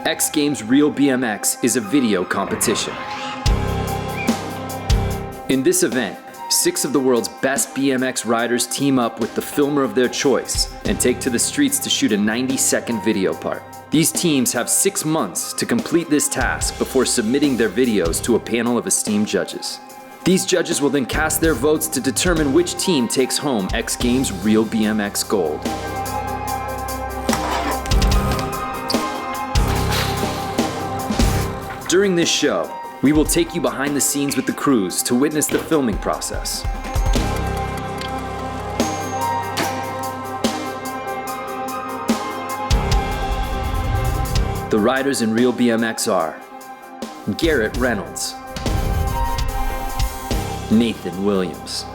X Games Real BMX is a video competition. In this event, 6 of the world's best BMX riders team up with the filmer of their choice and take to the streets to shoot a 90-second video part. These teams have 6 months to complete this task before submitting their videos to a panel of esteemed judges. These judges will then cast their votes to determine which team takes home X Games Real BMX Gold. During this show, we will take you behind the scenes with the crews to witness the filming process. The riders in Real BMX are Garrett Reynolds, Nathan Williams,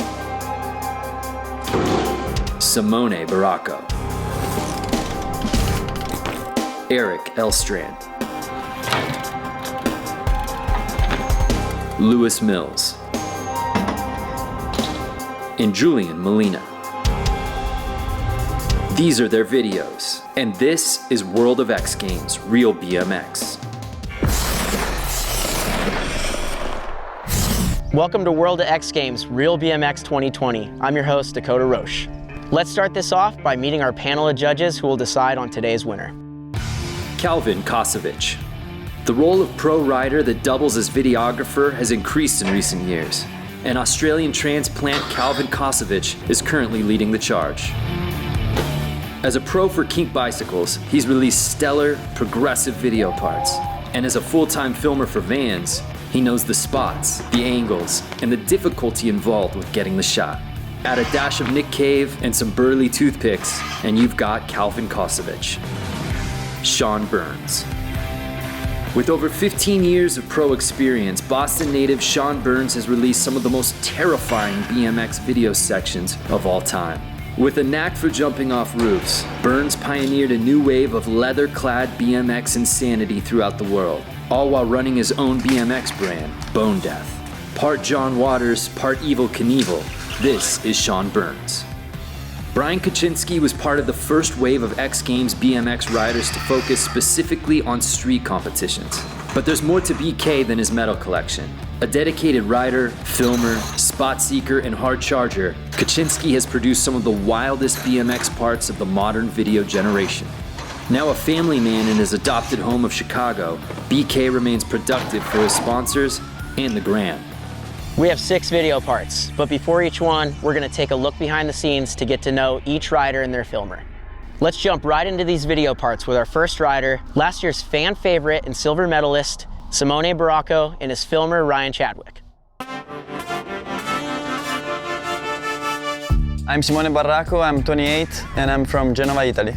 Simone Barracco, Erik Elstran, Lewis Mills, and Julian Molina. These are their videos, and this is World of X Games Real BMX. Welcome to World of X Games Real BMX 2020. I'm your host, Dakota Roche. Let's start this off by meeting our panel of judges who will decide on today's winner. Calvin Kosovich. The role of pro rider that doubles as videographer has increased in recent years, and Australian transplant Calvin Kosovich is currently leading the charge. As a pro for Kink Bicycles, he's released stellar, progressive video parts, and as a full-time filmer for Vans, he knows the spots, the angles, and the difficulty involved with getting the shot. Add a dash of Nick Cave and some burly toothpicks, and you've got Calvin Kosovich. Sean Burns. With over 15 years of pro experience, Boston native Sean Burns has released some of the most terrifying BMX video sections of all time. With a knack for jumping off roofs, Burns pioneered a new wave of leather-clad BMX insanity throughout the world, all while running his own BMX brand, Bone Death. Part John Waters, part Evel Knievel, this is Sean Burns. Brian Kaczynski was part of the first wave of X Games BMX riders to focus specifically on street competitions. But there's more to BK than his medal collection. A dedicated rider, filmer, spot seeker, and hard charger, Kaczynski has produced some of the wildest BMX parts of the modern video generation. Now a family man in his adopted home of Chicago, BK remains productive for his sponsors and the gram. We have 6 video parts, but before each one, we're gonna take a look behind the scenes to get to know each rider and their filmer. Let's jump right into these video parts with our first rider, last year's fan favorite and silver medalist, Simone Barracco, and his filmer, Ryan Chadwick. I'm Simone Barracco, I'm 28, and I'm from Genova, Italy.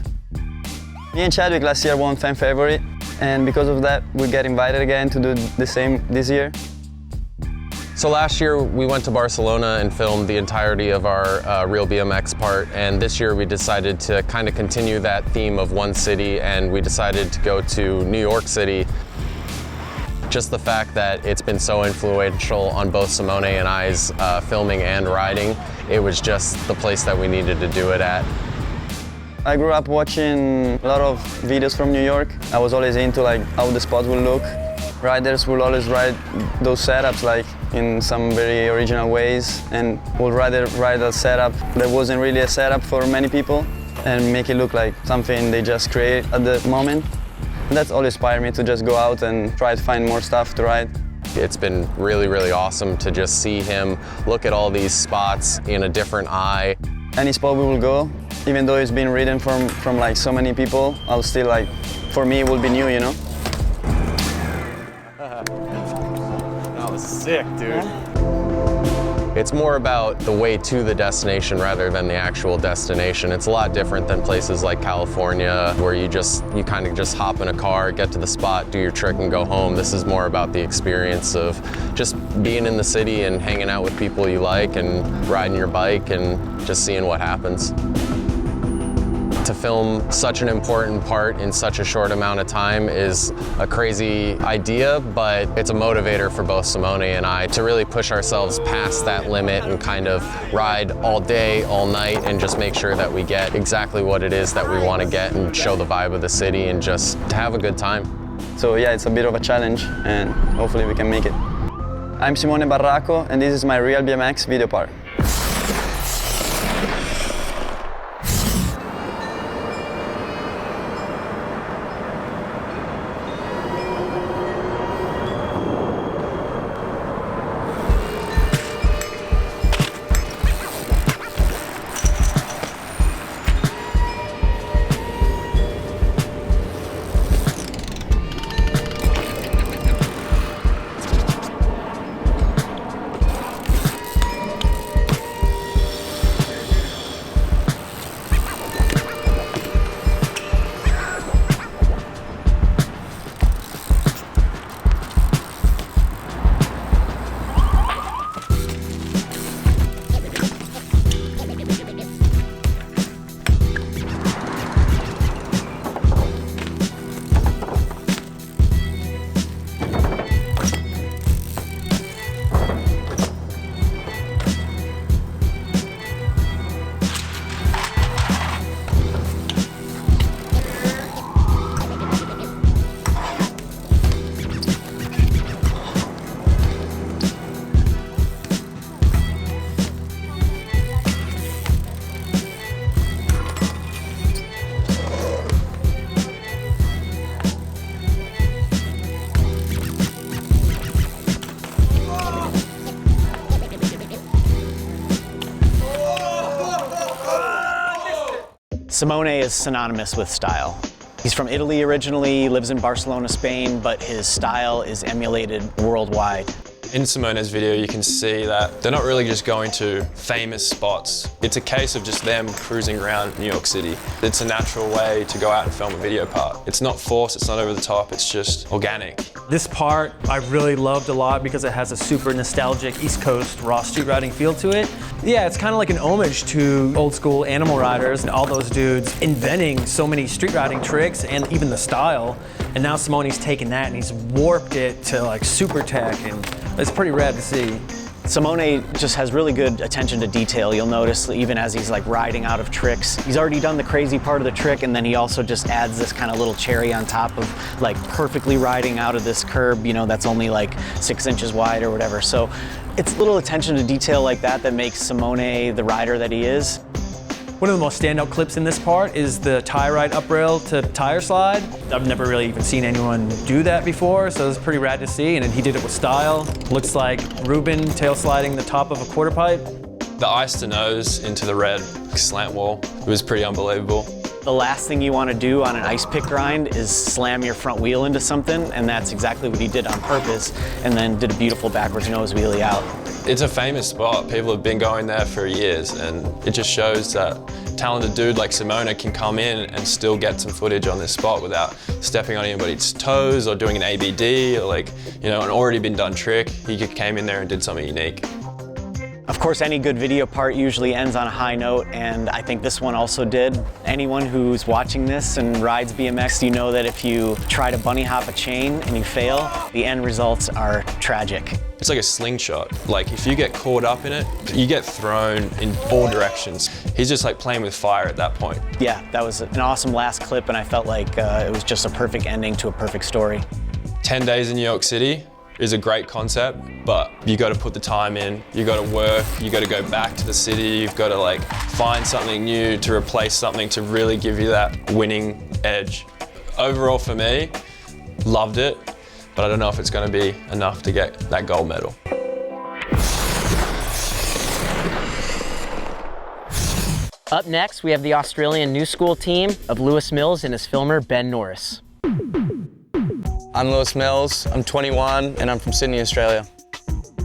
Me and Chadwick last year won fan favorite, and because of that, we get invited again to do the same this year. So last year we went to Barcelona and filmed the entirety of our Real BMX part, and this year we decided to kind of continue that theme of one city, and we decided to go to New York City. Just the fact that it's been so influential on both Simone and I's filming and riding, it was just the place that we needed to do it at. I grew up watching a lot of videos from New York. I was always into like how the spots will look. Riders will always ride those setups like in some very original ways, and would rather ride a setup that wasn't really a setup for many people and make it look like something they just create at the moment. And that's all inspired me to just go out and try to find more stuff to ride. It's been really, really awesome to just see him look at all these spots in a different eye. Any spot we will go, even though it's been ridden from like so many people, I'll still like, for me it will be new, you know? That was sick, dude. It's more about the way to the destination rather than the actual destination. It's a lot different than places like California where you kind of just hop in a car, get to the spot, do your trick and go home. This is more about the experience of just being in the city and hanging out with people you like and riding your bike and just seeing what happens. To film such an important part in such a short amount of time is a crazy idea, but it's a motivator for both Simone and I to really push ourselves past that limit and kind of ride all day, all night, and just make sure that we get exactly what it is that we want to get and show the vibe of the city and just to have a good time. So yeah, it's a bit of a challenge and hopefully we can make it. I'm Simone Barracco and this is my Real BMX video part. Simone is synonymous with style. He's from Italy originally, lives in Barcelona, Spain, but his style is emulated worldwide. In Simone's video, you can see that they're not really just going to famous spots. It's a case of just them cruising around New York City. It's a natural way to go out and film a video part. It's not forced, it's not over the top, it's just organic. This part I really loved a lot because it has a super nostalgic East Coast raw street riding feel to it. Yeah, it's kind of like an homage to old school animal riders and all those dudes inventing so many street riding tricks and even the style. And now Simone's taken that and he's warped it to like super tech, and it's pretty rad to see. Simone just has really good attention to detail. You'll notice even as he's like riding out of tricks, he's already done the crazy part of the trick, and then he also just adds this kind of little cherry on top of like perfectly riding out of this curb, you know, that's only like 6 inches wide or whatever. So it's little attention to detail like that that makes Simone the rider that he is. One of the most standout clips in this part is the tie ride up rail to tire slide. I've never really even seen anyone do that before, so it's pretty rad to see, and he did it with style. Looks like Ruben tail sliding the top of a quarter pipe. The ice to nose into the red slant wall, it was pretty unbelievable. The last thing you want to do on an ice pick grind is slam your front wheel into something, and that's exactly what he did on purpose, and then did a beautiful backwards nose wheelie out. It's a famous spot. People have been going there for years, and it just shows that a talented dude like Simone can come in and still get some footage on this spot without stepping on anybody's toes or doing an ABD or like, you know, an already been done trick. He came in there and did something unique. Of course, any good video part usually ends on a high note, and I think this one also did. Anyone who's watching this and rides BMX, you know that if you try to bunny hop a chain and you fail, the end results are tragic. It's like a slingshot. Like if you get caught up in it, you get thrown in all directions. He's just like playing with fire at that point. Yeah, that was an awesome last clip, and I felt like it was just a perfect ending to a perfect story. 10 days in New York City is a great concept, but you got to put the time in, you got to work, you got to go back to the city, you've got to like find something new to replace something to really give you that winning edge. Overall for me, loved it, but I don't know if it's going to be enough to get that gold medal. Up next, we have the Australian New School team of Lewis Mills and his filmer, Ben Norris. I'm Lewis Mills, I'm 21 and I'm from Sydney, Australia.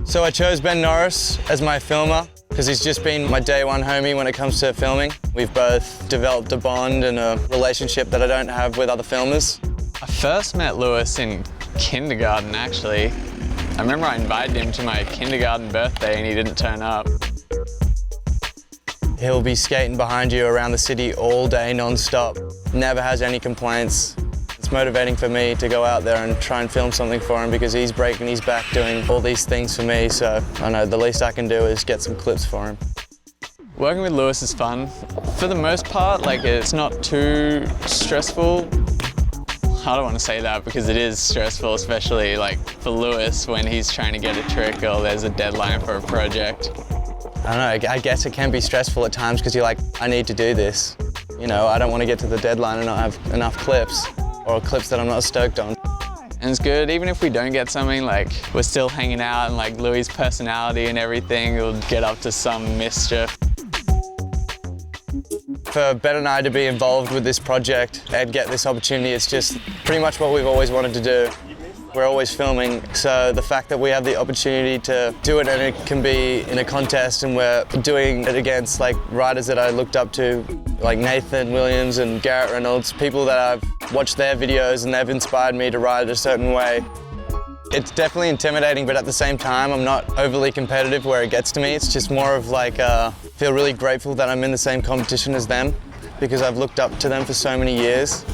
So I chose Ben Norris as my filmer because he's just been my day one homie when it comes to filming. We've both developed a bond and a relationship that I don't have with other filmers. I first met Lewis in kindergarten, actually. I remember I invited him to my kindergarten birthday and he didn't turn up. He'll be skating behind you around the city all day non-stop, never has any complaints. It's motivating for me to go out there and try and film something for him because he's breaking his back doing all these things for me, so I know the least I can do is get some clips for him. Working with Lewis is fun. For the most part, like, it's not too stressful. I don't want to say that because it is stressful, especially like for Lewis when he's trying to get a trick or there's a deadline for a project. I don't know, I guess it can be stressful at times because you're like, I need to do this. You know, I don't want to get to the deadline and not have enough clips or clips that I'm not stoked on. And it's good, even if we don't get something, like we're still hanging out and like Louis' personality and everything will get up to some mischief. For Ben and I to be involved with this project and get this opportunity, it's just pretty much what we've always wanted to do. We're always filming, so the fact that we have the opportunity to do it and it can be in a contest and we're doing it against like riders that I looked up to, like Nathan Williams and Garrett Reynolds, people that I've watched their videos and they've inspired me to ride a certain way. It's definitely intimidating, but at the same time, I'm not overly competitive where it gets to me. It's just more of like, feel really grateful that I'm in the same competition as them because I've looked up to them for so many years.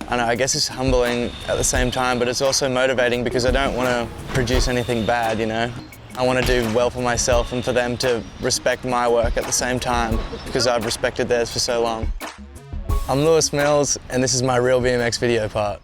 I know, I guess it's humbling at the same time, but it's also motivating because I don't want to produce anything bad, you know? I want to do well for myself and for them to respect my work at the same time because I've respected theirs for so long. I'm Lewis Mills, and this is my Real BMX video part.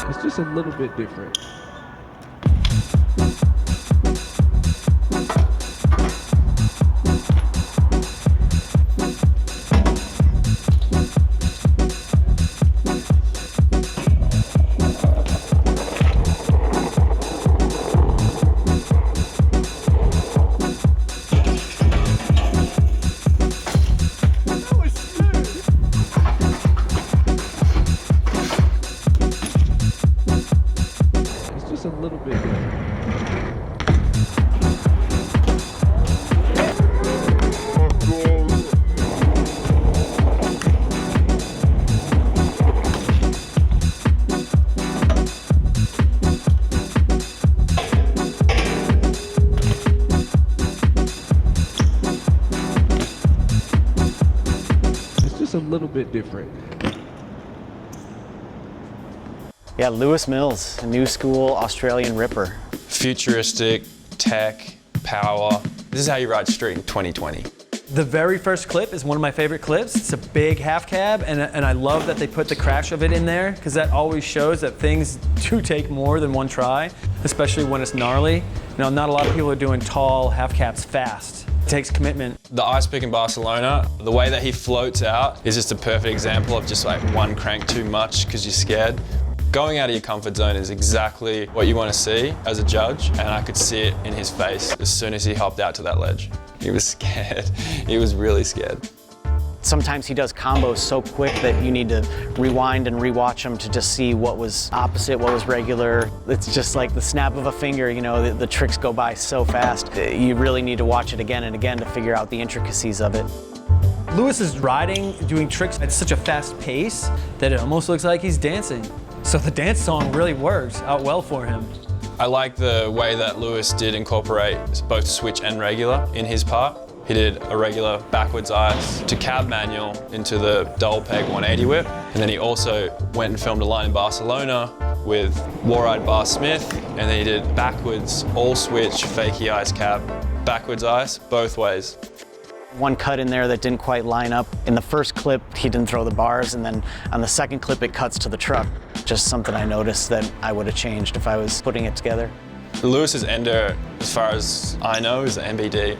It's just a little bit different. A little bit different. It's just a little bit different. Yeah, Lewis Mills, a new school Australian ripper. Futuristic, tech, power. This is how you ride street in 2020. The very first clip is one of my favorite clips. It's a big half cab, and I love that they put the crash of it in there, because that always shows that things do take more than one try, especially when it's gnarly. You know, not a lot of people are doing tall half cabs fast. It takes commitment. The ice pick in Barcelona, the way that he floats out is just a perfect example of just like one crank too much because you're scared. Going out of your comfort zone is exactly what you want to see as a judge, and I could see it in his face as soon as he hopped out to that ledge. He was scared. He was really scared. Sometimes he does combos so quick that you need to rewind and rewatch them to just see what was opposite, what was regular. It's just like the snap of a finger, you know, the tricks go by so fast. You really need to watch it again and again to figure out the intricacies of it. Lewis is riding, doing tricks at such a fast pace that it almost looks like he's dancing. So the dance song really works out well for him. I like the way that Lewis did incorporate both switch and regular in his part. He did a regular backwards ice to cab manual into the double peg 180 whip. And then he also went and filmed a line in Barcelona with Warride Bar Smith. And then he did backwards all switch fakie ice cab, backwards ice both ways. One cut in there that didn't quite line up. In the first clip, he didn't throw the bars, and then on the second clip, it cuts to the truck. Just something I noticed that I would have changed if I was putting it together. Lewis's ender, as far as I know, is the MBD.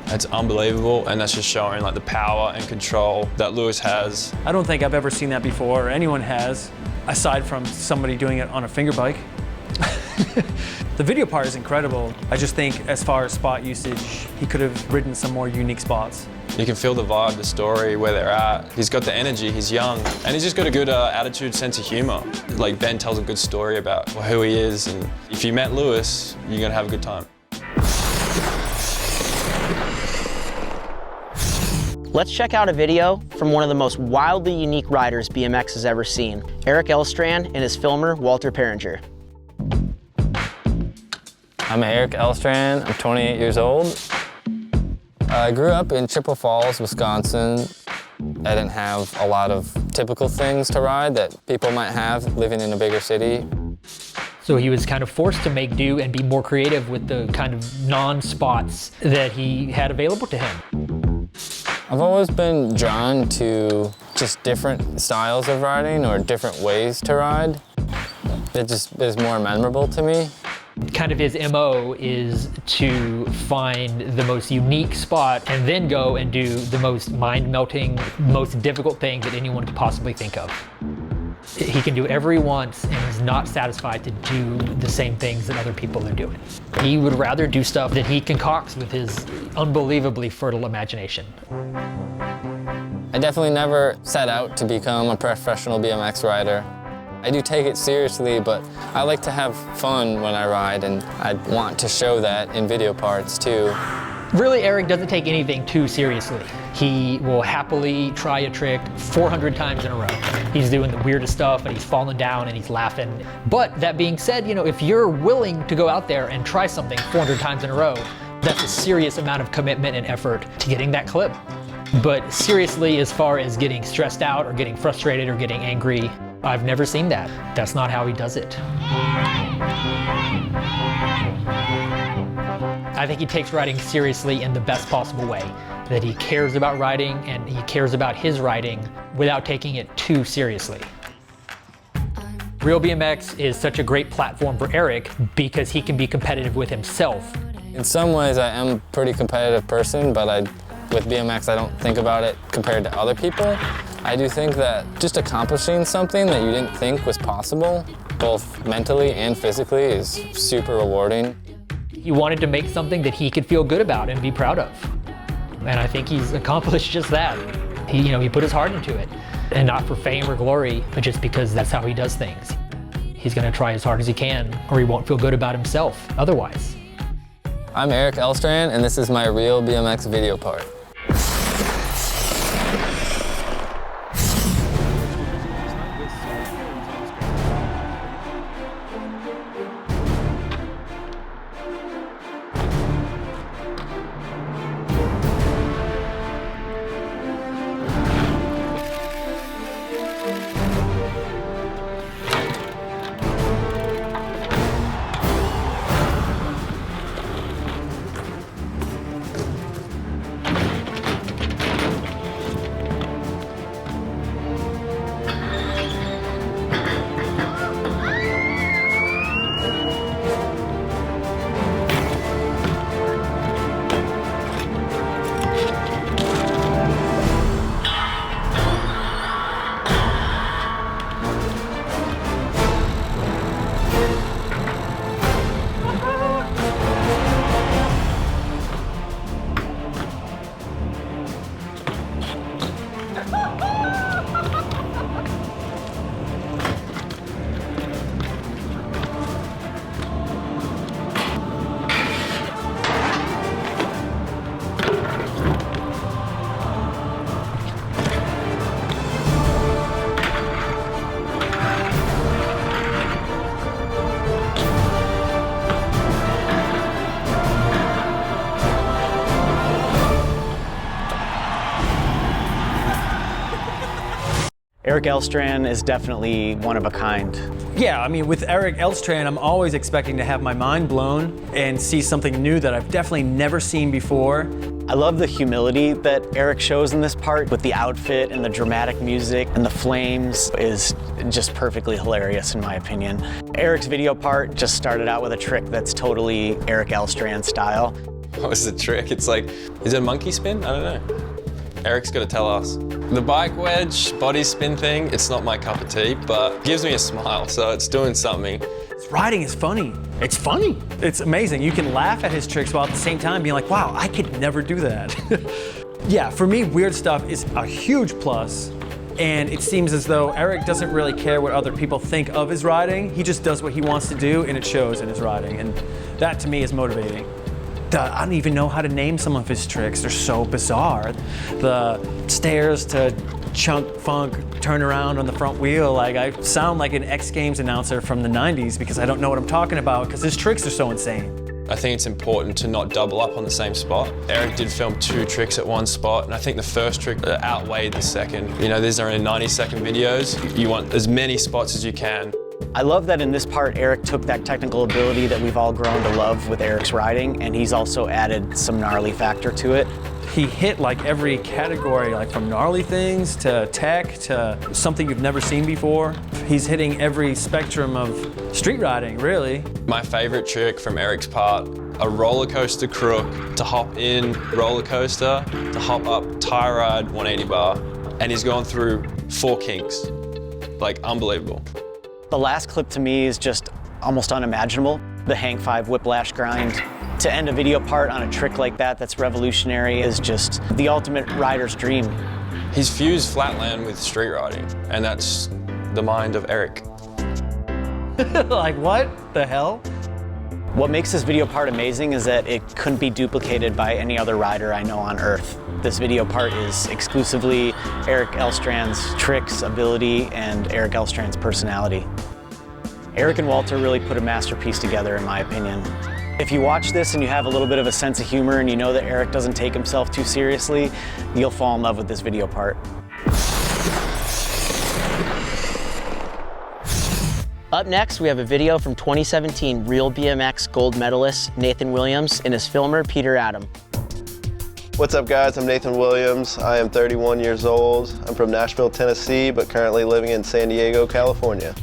It's unbelievable, and that's just showing like the power and control that Lewis has. I don't think I've ever seen that before, or anyone has, aside from somebody doing it on a finger bike. The video part is incredible. I just think as far as spot usage, he could have ridden some more unique spots. You can feel the vibe, the story, where they're at. He's got the energy, he's young, and he's just got a good attitude, sense of humor. Like Ben tells a good story about who he is, and if you met Lewis, you're gonna have a good time. Let's check out a video from one of the most wildly unique riders BMX has ever seen, Erik Elstran and his filmer, Walter Perringer. I'm Erik Elstran, I'm 28 years old. I grew up in Chippewa Falls, Wisconsin. I didn't have a lot of typical things to ride that people might have living in a bigger city. So he was kind of forced to make do and be more creative with the kind of non-spots that he had available to him. I've always been drawn to just different styles of riding or different ways to ride. It just is more memorable to me. Kind of his MO is to find the most unique spot and then go and do the most mind-melting, most difficult thing that anyone could possibly think of. He can do whatever he wants and is not satisfied to do the same things that other people are doing. He would rather do stuff that he concocts with his unbelievably fertile imagination. I definitely never set out to become a professional BMX rider. I do take it seriously, but I like to have fun when I ride, and I want to show that in video parts too. Really, Erik doesn't take anything too seriously. He will happily try a trick 400 times in a row. He's doing the weirdest stuff and he's falling down and he's laughing. But that being said, you know, if you're willing to go out there and try something 400 times in a row, that's a serious amount of commitment and effort to getting that clip. But seriously, as far as getting stressed out or getting frustrated or getting angry, I've never seen that. That's not how he does it. I think he takes riding seriously in the best possible way. That he cares about riding and he cares about his riding without taking it too seriously. Real BMX is such a great platform for Erik because he can be competitive with himself. In some ways, I am a pretty competitive person, but with BMX, I don't think about it compared to other people. I do think that just accomplishing something that you didn't think was possible, both mentally and physically, is super rewarding. He wanted to make something that he could feel good about and be proud of. And I think he's accomplished just that. He put his heart into it. And not for fame or glory, but just because that's how he does things. He's gonna try as hard as he can, or he won't feel good about himself otherwise. I'm Erik Elstran, and this is my Real BMX video part. Erik Elstran is definitely one of a kind. Yeah, I mean, with Erik Elstran, I'm always expecting to have my mind blown and see something new that I've definitely never seen before. I love the humility that Erik shows in this part with the outfit and the dramatic music, and the flames is just perfectly hilarious in my opinion. Erik's video part just started out with a trick that's totally Erik Elstran style. What was the trick? It's like, is it a monkey spin? I don't know. Erik's got to tell us. The bike wedge, body spin thing, it's not my cup of tea, but it gives me a smile, so it's doing something. Riding is funny. It's funny. It's amazing. You can laugh at his tricks while at the same time being like, wow, I could never do that. Yeah, for me, weird stuff is a huge plus, and it seems as though Erik doesn't really care what other people think of his riding. He just does what he wants to do, and it shows in his riding, and that to me is motivating. I don't even know how to name some of his tricks. They're so bizarre. The stairs to chunk funk turn around on the front wheel. Like, I sound like an X Games announcer from the 90s because I don't know what I'm talking about because his tricks are so insane. I think it's important to not double up on the same spot. Erik did film 2 tricks at one spot, and I think the first trick outweighed the second. You know, these are only 90-second videos. You want as many spots as you can. I love that in this part, Erik took that technical ability that we've all grown to love with Erik's riding, and he's also added some gnarly factor to it. He hit like every category, like from gnarly things to tech to something you've never seen before. He's hitting every spectrum of street riding, really. My favorite trick from Erik's part, a roller coaster crook to hop in roller coaster, to hop up tire ride 180 bar, and he's gone through 4 kinks. Like, unbelievable. The last clip to me is just almost unimaginable. The hang 5 whiplash grind. To end a video part on a trick like that that's revolutionary is just the ultimate rider's dream. He's fused flatland with street riding, and that's the mind of Erik. Like, what the hell? What makes this video part amazing is that it couldn't be duplicated by any other rider I know on Earth. This video part is exclusively Erik Elstrand's tricks, ability, and Erik Elstrand's personality. Erik and Walter really put a masterpiece together, in my opinion. If you watch this and you have a little bit of a sense of humor and you know that Erik doesn't take himself too seriously, you'll fall in love with this video part. Up next, we have a video from 2017 Real BMX gold medalist Nathan Williams and his filmer Peter Adam. What's up, guys? I'm Nathan Williams. I am 31 years old. I'm from Nashville, Tennessee, but currently living in San Diego, California.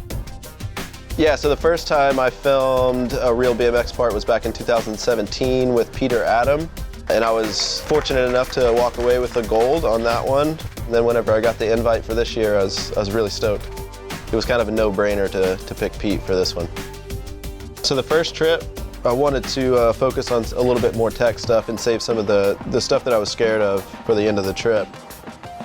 Yeah, so the first time I filmed a Real BMX part was back in 2017 with Peter Adam, and I was fortunate enough to walk away with the gold on that one. And then whenever I got the invite for this year, I was really stoked. It was kind of a no-brainer to pick Pete for this one. So the first trip, I wanted to focus on a little bit more tech stuff and save some of the stuff that I was scared of for the end of the trip.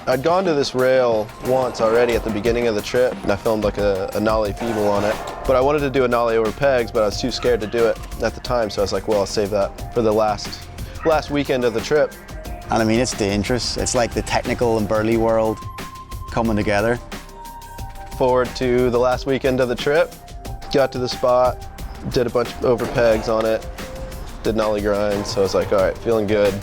I'd gone to this rail once already at the beginning of the trip, and I filmed like a nollie feeble on it. But I wanted to do a nollie over pegs, but I was too scared to do it at the time, so I was like, well, I'll save that for the last weekend of the trip. And I mean, it's dangerous. It's like the technical and burly world coming together. Forward to the last weekend of the trip, got to the spot, did a bunch of over pegs on it, did nollie grinds, so I was like, all right, feeling good.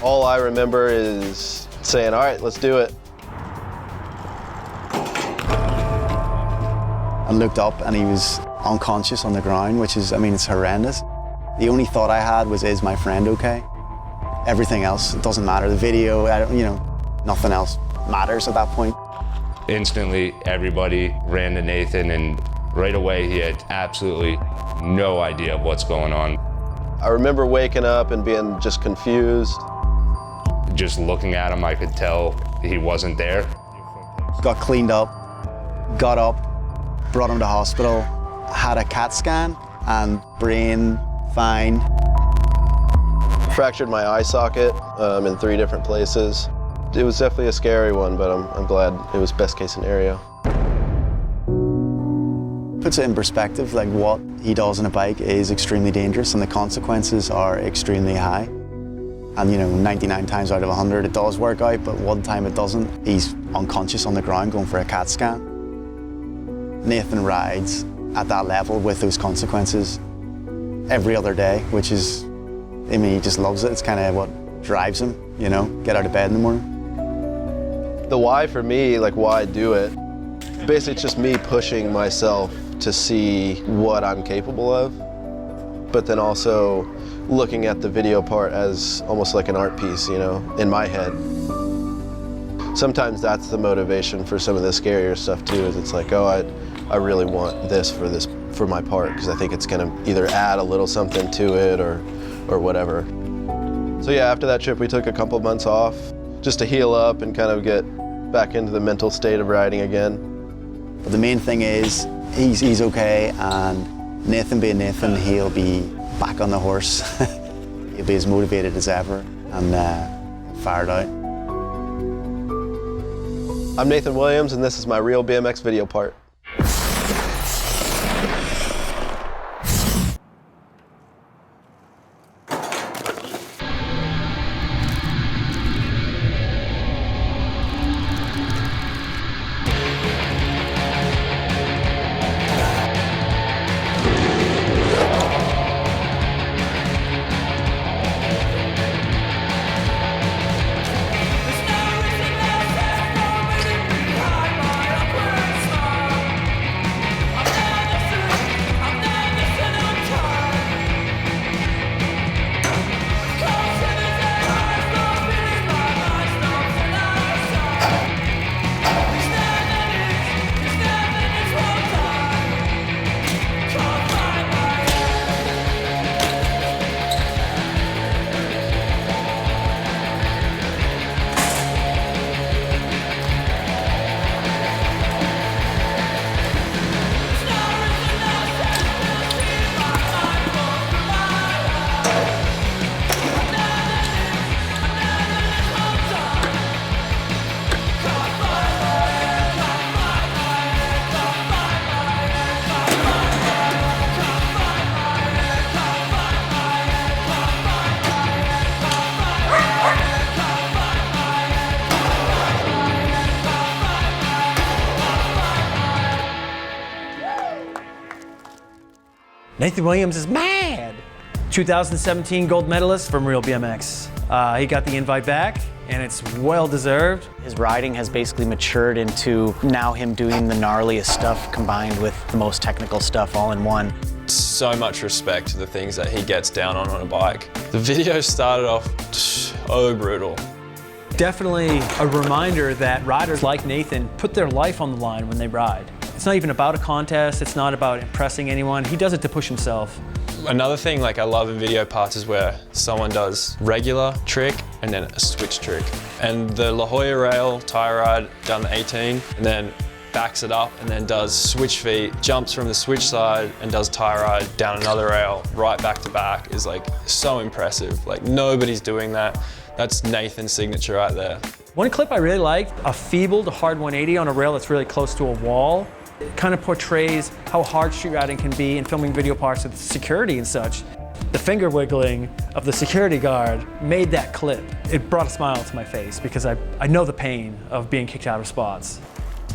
All I remember is saying, all right, let's do it. I looked up and he was unconscious on the ground, which is, I mean, it's horrendous. The only thought I had was, is my friend okay? Everything else, it doesn't matter. The video, nothing else matters at that point. Instantly, everybody ran to Nathan, and right away he had absolutely no idea of what's going on. I remember waking up and being just confused. Just looking at him, I could tell he wasn't there. Got cleaned up, got up, brought him to hospital, had a CAT scan, and brain fine. Fractured my eye socket in 3 different places. It was definitely a scary one, but I'm glad it was best case scenario. Puts it in perspective, like what he does on a bike is extremely dangerous and the consequences are extremely high. And 99 times out of 100 it does work out, but one time it doesn't. He's unconscious on the ground going for a CAT scan. Nathan rides at that level with those consequences every other day, which is, I mean, he just loves it. It's kind of what drives him, get out of bed in the morning. The why for me, like why do it, basically it's just me pushing myself to see what I'm capable of, but then also looking at the video part as almost like an art piece, in my head. Sometimes that's the motivation for some of the scarier stuff too, is it's like, oh, I really want this for my part, because I think it's gonna either add a little something to it or whatever. So yeah, after that trip we took a couple months off just to heal up and kind of get back into the mental state of riding again. But the main thing is he's okay, and Nathan being Nathan, he'll be back on the horse. He'll be as motivated as ever and fired out. I'm Nathan Williams, and this is my Real BMX video part. Nathan Williams is mad. 2017 gold medalist from Real BMX. He got the invite back, and it's well deserved. His riding has basically matured into now him doing the gnarliest stuff combined with the most technical stuff all in one. So much respect to the things that he gets down on a bike. The video started off so brutal. Definitely a reminder that riders like Nathan put their life on the line when they ride. It's not even about a contest, it's not about impressing anyone. He does it to push himself. Another thing I love in video parts is where someone does regular trick and then a switch trick. And the La Jolla rail tie ride down the 18 and then backs it up and then does switch feet, jumps from the switch side and does tie ride down another rail right back to back is like so impressive. Like nobody's doing that. That's Nathan's signature right there. One clip I really liked, a feeble to hard 180 on a rail that's really close to a wall. It kind of portrays how hard street riding can be in filming video parts with security and such. The finger wiggling of the security guard made that clip. It brought a smile to my face because I know the pain of being kicked out of spots.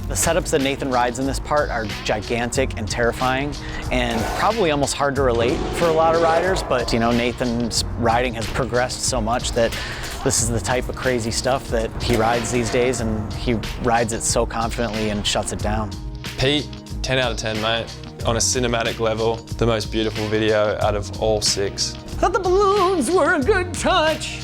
The setups that Nathan rides in this part are gigantic and terrifying and probably almost hard to relate for a lot of riders, but you know, Nathan's riding has progressed so much that this is the type of crazy stuff that he rides these days, and he rides it so confidently and shuts it down. Pete, 10 out of 10, mate. On a cinematic level, the most beautiful video out of all 6. Thought the balloons were a good touch.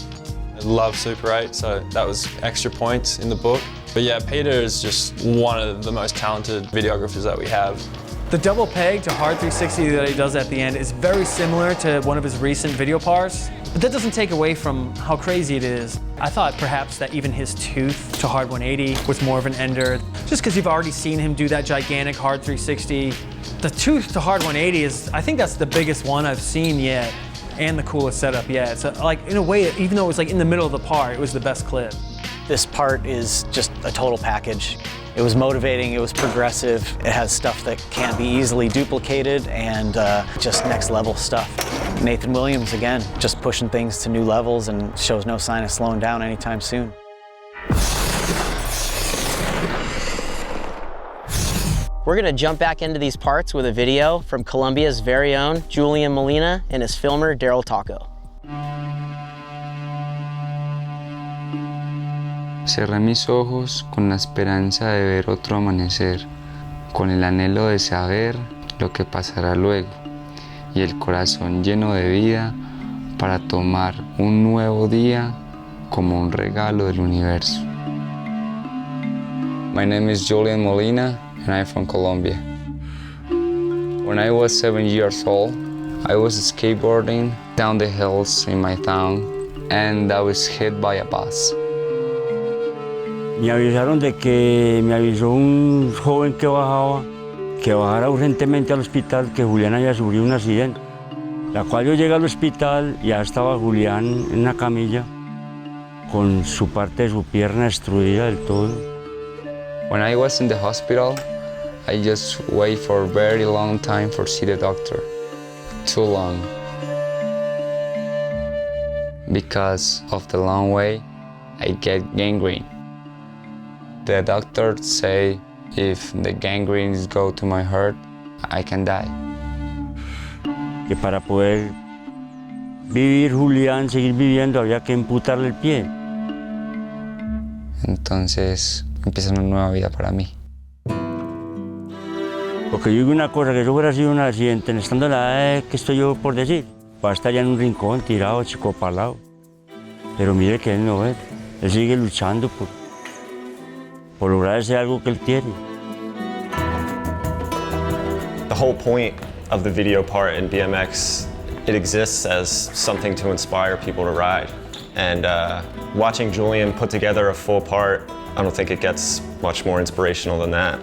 I love Super 8, so that was extra points in the book. But yeah, Peter is just one of the most talented videographers that we have. The double peg to hard 360 that he does at the end is very similar to one of his recent video parts, but that doesn't take away from how crazy it is. I thought perhaps that even his tooth to hard 180 was more of an ender, just because you've already seen him do that gigantic hard 360. The tooth to hard 180 is, I think that's the biggest one I've seen yet, and the coolest setup yet. So like, in a way, even though it was like in the middle of the part, it was the best clip. This part is just a total package. It was motivating, it was progressive, it has stuff that can't be easily duplicated, and just next level stuff. Nathan Williams, again, just pushing things to new levels and shows no sign of slowing down anytime soon. We're gonna jump back into these parts with a video from Colombia's very own Julian Molina and his filmer, Daryl Taco. Cerré mis ojos con la esperanza de ver otro amanecer, con el anhelo de saber lo que pasará luego, y el corazón lleno de vida para tomar un nuevo día como un regalo del universo. My name is Julian Molina, and I'm from Colombia. When I was 7 years old, I was skateboarding down the hills in my town, and I was hit by a bus. Me avisaron de que me avisó un joven que bajara urgentemente al hospital, que Julián había sufrido un accidente. La cual yo llegué al hospital y ya estaba Julián en una camilla con su parte de su pierna destruida del todo. When I was in the hospital, I just waited for a very long time for see the doctor. Too long. Because of the long way, I get gangrene. The doctors say if the gangrene go to my heart, I can die. Que para poder vivir Julián, seguir viviendo, había que amputarle el pie. Entonces empieza una nueva vida para mí. Porque yo digo una cosa, que eso hubiera sido un accidente, estando en la edad que estoy yo por decir, va a estar ya en un rincón, tirado, chicopalado. Pero mire que él no es, él sigue luchando por lograr ese algo que él tiene. The whole point of the video part in BMX, it exists as something to inspire people to ride. And watching Julian put together a full part, I don't think it gets much more inspirational than that.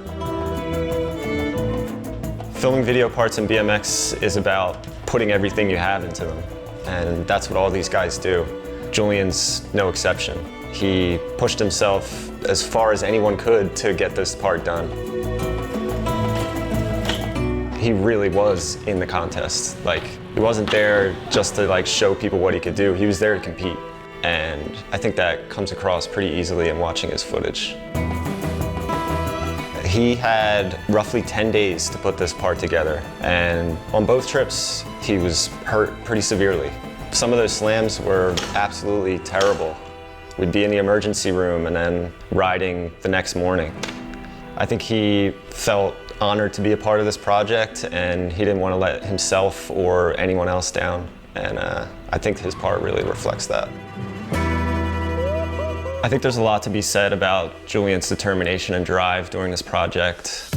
Filming video parts in BMX is about putting everything you have into them. And that's what all these guys do. Julian's no exception. He pushed himself as far as anyone could to get this part done. He really was in the contest. Like, he wasn't there just to show people what he could do. He was there to compete. And I think that comes across pretty easily in watching his footage. He had roughly 10 days to put this part together, and on both trips, he was hurt pretty severely. Some of those slams were absolutely terrible. We'd be in the emergency room and then riding the next morning. I think he felt honored to be a part of this project, and he didn't want to let himself or anyone else down. And I think his part really reflects that. I think there's a lot to be said about Julian's determination and drive during this project.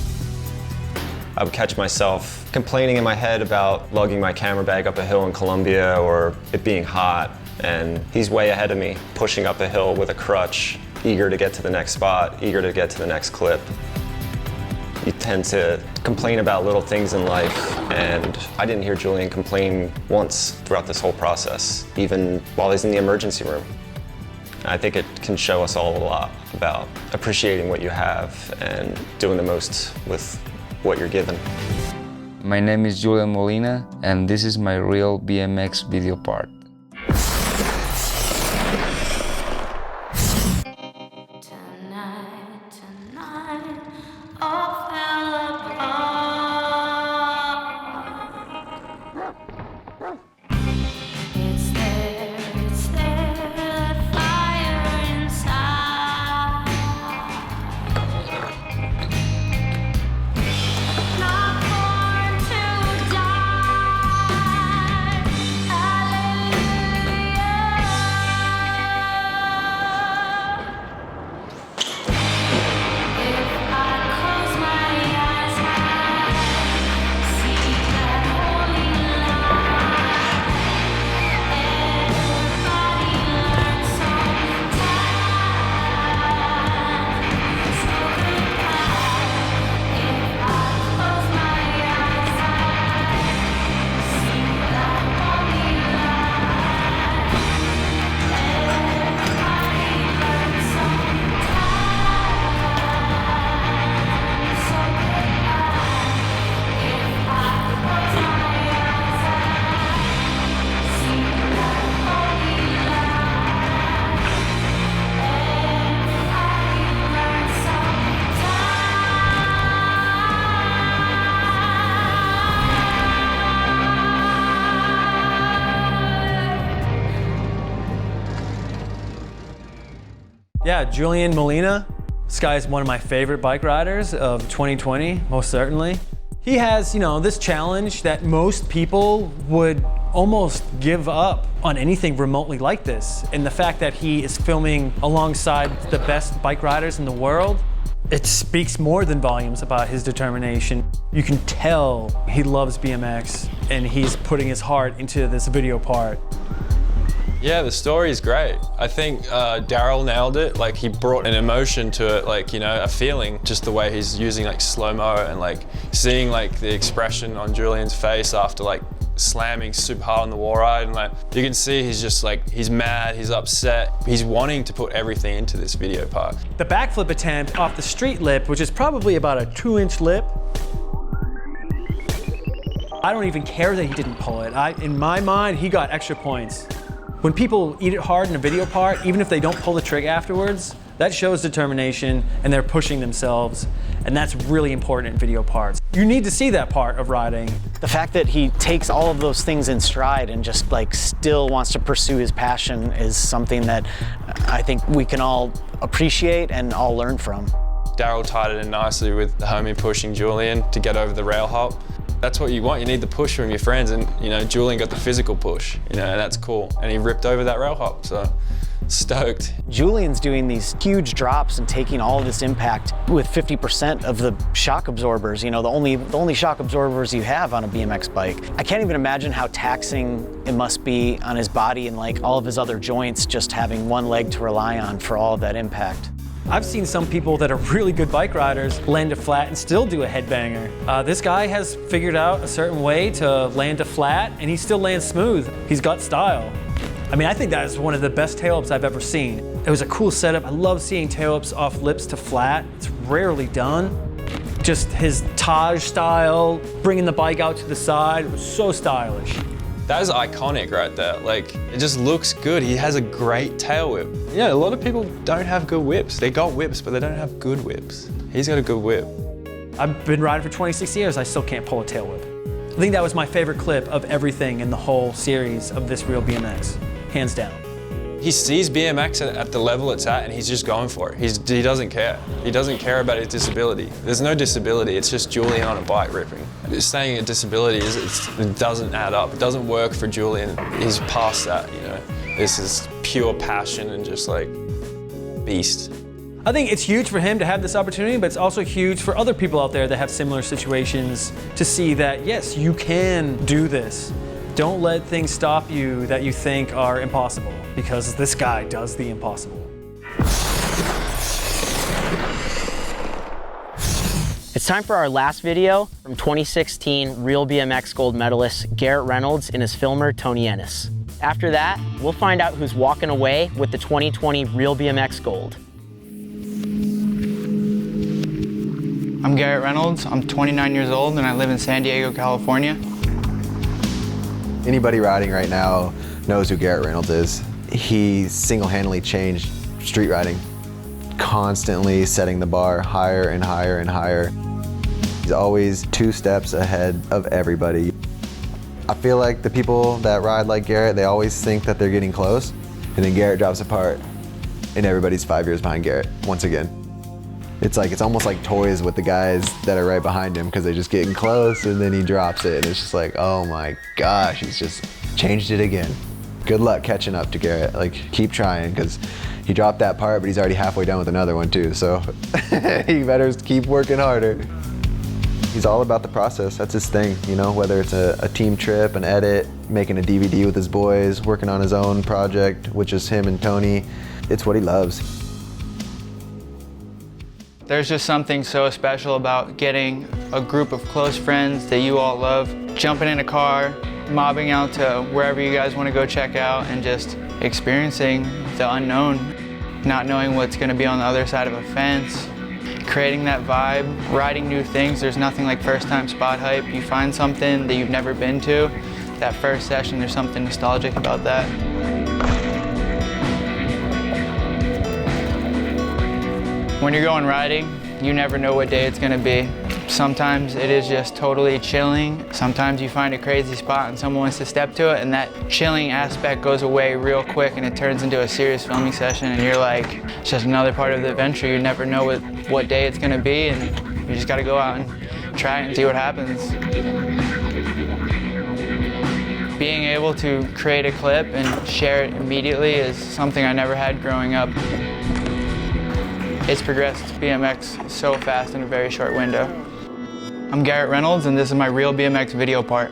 I would catch myself complaining in my head about lugging my camera bag up a hill in Colombia or it being hot, and he's way ahead of me, pushing up a hill with a crutch, eager to get to the next spot, eager to get to the next clip. You tend to complain about little things in life, and I didn't hear Julian complain once throughout this whole process, even while he's in the emergency room. I think it can show us all a lot about appreciating what you have and doing the most with what you're given. My name is Julian Molina, and this is my Real BMX video part. Yeah, Julian Molina. This guy is one of my favorite bike riders of 2020, most certainly. He has, this challenge that most people would almost give up on anything remotely like this. And the fact that he is filming alongside the best bike riders in the world, it speaks more than volumes about his determination. You can tell he loves BMX and he's putting his heart into this video part. Yeah, the story is great. I think Daryl nailed it. Like, he brought an emotion to it, like, a feeling, just the way he's using like slow-mo and like seeing like the expression on Julian's face after like slamming super hard on the wall ride, and like you can see he's just like, he's mad, he's upset, he's wanting to put everything into this video part. The backflip attempt off the street lip, which is probably about a 2-inch lip. I don't even care that he didn't pull it. In my mind, he got extra points. When people eat it hard in a video part, even if they don't pull the trigger afterwards, that shows determination and they're pushing themselves, and that's really important in video parts. You need to see that part of riding. The fact that he takes all of those things in stride and just like still wants to pursue his passion is something that I think we can all appreciate and all learn from. Daryl tied it in nicely with the homie pushing Julian to get over the rail hop. That's what you want. You need the push from your friends, and Julian got the physical push, and that's cool. And he ripped over that rail hop, so stoked. Julian's doing these huge drops and taking all of this impact with 50% of the shock absorbers, the only shock absorbers you have on a BMX bike. I can't even imagine how taxing it must be on his body and like all of his other joints, just having one leg to rely on for all of that impact. I've seen some people that are really good bike riders land a flat and still do a headbanger. This guy has figured out a certain way to land a flat, and he still lands smooth. He's got style. I think that is one of the best tail ups I've ever seen. It was a cool setup. I love seeing tail ups off lips to flat. It's rarely done. Just his Taj style, bringing the bike out to the side, it was so stylish. That is iconic right there. Like, it just looks good. He has a great tail whip. Yeah, a lot of people don't have good whips. They got whips, but they don't have good whips. He's got a good whip. I've been riding for 26 years, I still can't pull a tail whip. I think that was my favorite clip of everything in the whole series of this Real BMX, hands down. He sees BMX at the level it's at and he's just going for it. He doesn't care. He doesn't care about his disability. There's no disability, it's just Julian on a bike ripping. Saying a disability, it doesn't add up. It doesn't work for Julian. He's past that, you know. This is pure passion and just like beast. I think it's huge for him to have this opportunity, but it's also huge for other people out there that have similar situations to see that, yes, you can do this. Don't let things stop you that you think are impossible, because this guy does the impossible. It's time for our last video from 2016 Real BMX gold medalist Garrett Reynolds and his filmer Tony Ennis. After that, we'll find out who's walking away with the 2020 Real BMX gold. I'm Garrett Reynolds, I'm 29 years old and I live in San Diego, California. Anybody riding right now knows who Garrett Reynolds is. He single-handedly changed street riding, constantly setting the bar higher and higher and higher. He's always 2 steps ahead of everybody. I feel like the people that ride like Garrett, they always think that they're getting close, and then Garrett drops apart, and everybody's 5 years behind Garrett once again. It's almost like toys with the guys that are right behind him because they're just getting close and then he drops it and it's just like, oh my gosh, he's just changed it again. Good luck catching up to Garrett. Like, keep trying because he dropped that part, but he's already halfway done with another one too, so he better keep working harder. He's all about the process, that's his thing, you know, whether it's a team trip, an edit, making a DVD with his boys, working on his own project, which is him and Tony. It's what he loves. There's just something so special about getting a group of close friends that you all love, jumping in a car, mobbing out to wherever you guys want to go check out and just experiencing the unknown, not knowing what's going to be on the other side of a fence, creating that vibe, riding new things. There's nothing like first time spot hype. You find something that you've never been to, that first session, there's something nostalgic about that. When you're going riding, you never know what day it's gonna be. Sometimes it is just totally chilling. Sometimes you find a crazy spot and someone wants to step to it and that chilling aspect goes away real quick and it turns into a serious filming session and you're like, it's just another part of the adventure. You never know what day it's gonna be and you just gotta go out and try it and see what happens. Being able to create a clip and share it immediately is something I never had growing up. It's progressed BMX so fast in a very short window. I'm Garrett Reynolds and this is my Real BMX video part.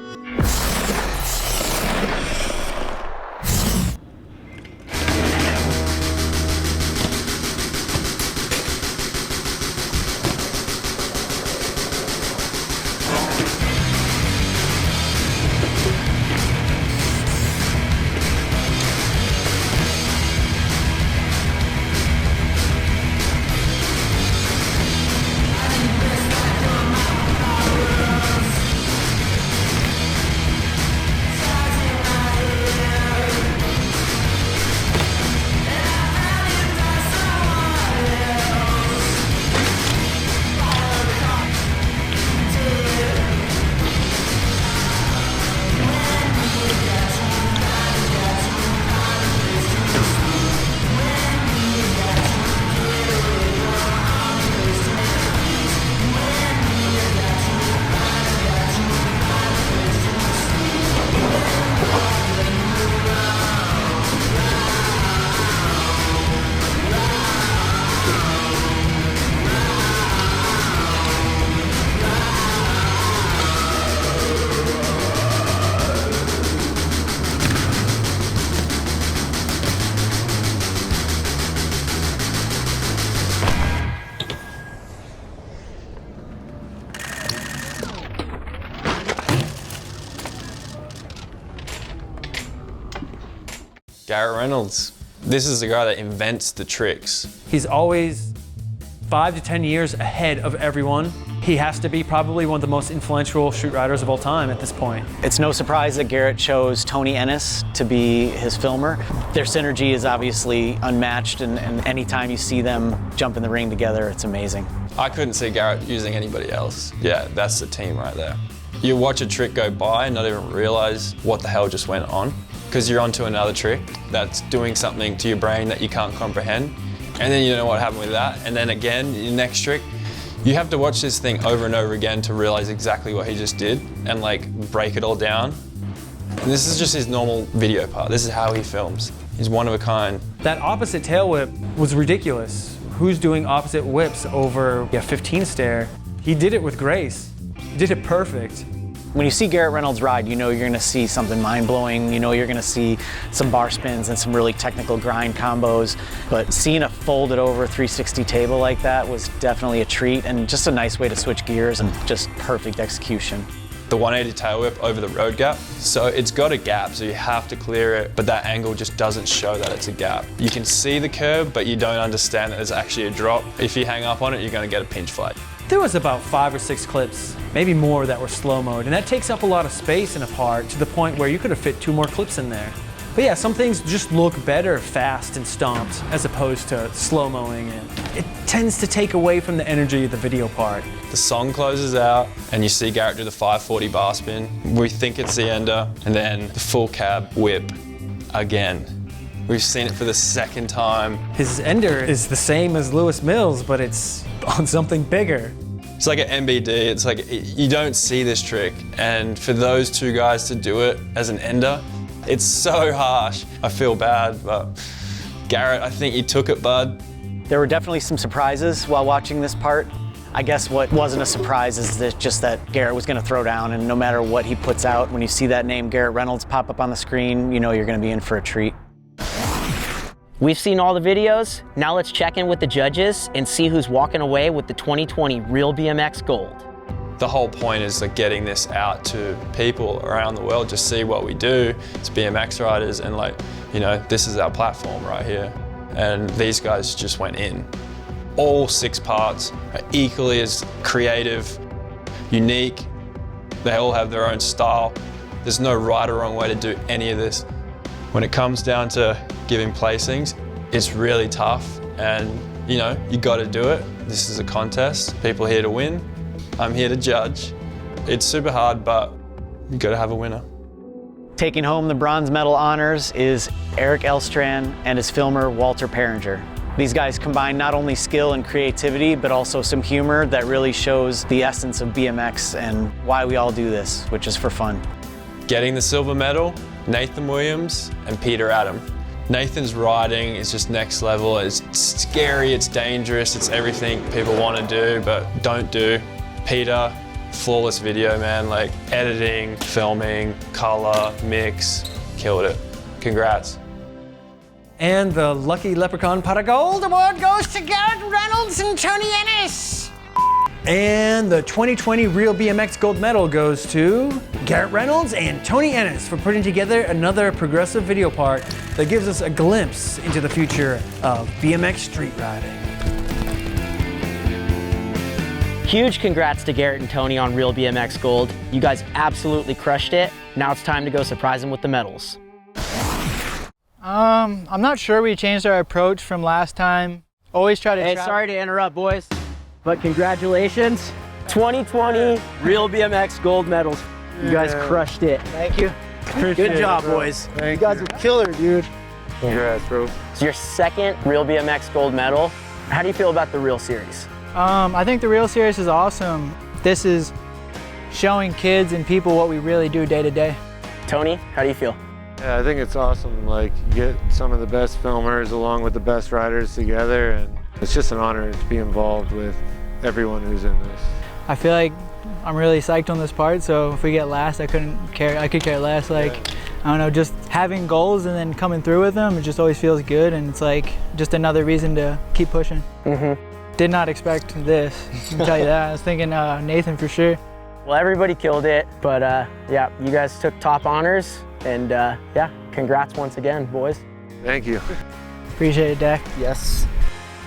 Garrett Reynolds. This is the guy that invents the tricks. He's always 5 to 10 years ahead of everyone. he has to be probably one of the most influential street riders of all time at this point. It's no surprise that Garrett chose Tony Ennis to be his filmer. Their synergy is obviously unmatched, and anytime you see them jump in the ring together, it's amazing. I couldn't see Garrett using anybody else. Yeah, that's the team right there. You watch a trick go by and not even realize what the hell just went on, because you're onto another trick that's doing something to your brain that you can't comprehend. And then you don't know what happened with that. And then again, your next trick, you have to watch this thing over and over again to realize exactly what he just did and like break it all down. And this is just his normal video part. This is how he films. He's one of a kind. That opposite tail whip was ridiculous. Who's doing opposite whips over a 15 stair? He did it with grace. He did it perfect. When you see Garrett Reynolds ride, you know you're gonna see something mind-blowing. You know you're gonna see some bar spins and some really technical grind combos. But seeing a folded over 360 table like that was definitely a treat, and just a nice way to switch gears and just perfect execution. The 180 tail whip over the road gap. So it's got a gap, so you have to clear it, but that angle just doesn't show that it's a gap. You can see the curve, but you don't understand that there's actually a drop. If you hang up on it, you're gonna get a pinch flag. There was about 5 or 6 clips, maybe more, that were slow-moed, and that takes up a lot of space in a part to the point where you could have fit 2 more clips in there. But yeah, some things just look better fast and stomped as opposed to slow-moing it. It tends to take away from the energy of the video part. The song closes out and you see Garrett do the 540 bar spin. We think it's the ender, and then the full cab whip again. We've seen it for the second time. His ender is the same as Lewis Mills, but it's on something bigger. It's like an MBD, it's like you don't see this trick, and for those 2 guys to do it as an ender, it's so harsh. I feel bad, but Garrett, I think you took it, bud. There were definitely some surprises while watching this part. I guess what wasn't a surprise is just that Garrett was gonna throw down, and no matter what he puts out, when you see that name Garrett Reynolds pop up on the screen, you know you're gonna be in for a treat. We've seen all the videos. Now let's check in with the judges and see who's walking away with the 2020 Real BMX Gold. The whole point is like getting this out to people around the world, just see what we do as BMX riders, and like, you know, this is our platform right here. And these guys just went in. All 6 parts are equally as creative, unique. They all have their own style. There's no right or wrong way to do any of this. When it comes down to giving placings, it's really tough, and you know, you gotta do it. This is a contest. People are here to win. I'm here to judge. It's super hard, but you gotta have a winner. Taking home the bronze medal honors is Erik Elstran and his filmer, Walter Perringer. These guys combine not only skill and creativity, but also some humor that really shows the essence of BMX and why we all do this, which is for fun. Getting the silver medal, Nathan Williams and Peter Adam. Nathan's riding is just next level. It's scary, it's dangerous, it's everything people want to do but don't do. Peter, flawless video, man, like editing, filming, color, mix, killed it. Congrats. And the Lucky Leprechaun Pot of Gold award goes to Garrett Reynolds and Tony Ennis. And the 2020 Real BMX Gold Medal goes to Garrett Reynolds and Tony Ennis for putting together another progressive video part that gives us a glimpse into the future of BMX street riding. Huge congrats to Garrett and Tony on Real BMX Gold. You guys absolutely crushed it. Now it's time to go surprise them with the medals. I'm not sure we changed our approach from last time. Always try to Hey, sorry to interrupt, boys, but congratulations. 2020 Real BMX Gold medals. You guys crushed it. Thank you. Good job, boys. You guys are killer, dude. Congrats, bro. It's your 2nd Real BMX Gold medal. How do you feel about the Real Series? I think the Real Series is awesome. This is showing kids and people what we really do day to day. Tony, how do you feel? Yeah, I think it's awesome. Like, you get some of the best filmers along with the best riders together, and it's just an honor to be involved with everyone who's in this. I feel like I'm really psyched on this part, so if we get last, I could care less. Like, yeah. I don't know, just having goals and then coming through with them, it just always feels good, and it's like just another reason to keep pushing. Did not expect this, I can tell you that. I was thinking Nathan for sure. Well, everybody killed it, but yeah, you guys took top honors, and yeah, congrats once again, boys. Thank you. Appreciate it, Dak. Yes.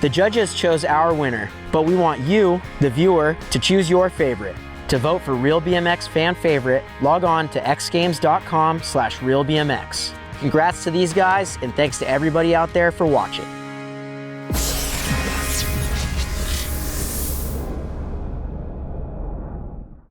The judges chose our winner, but we want you, the viewer, to choose your favorite. To vote for Real BMX fan favorite, log on to xgames.com/realbmx. Congrats to these guys, and thanks to everybody out there for watching.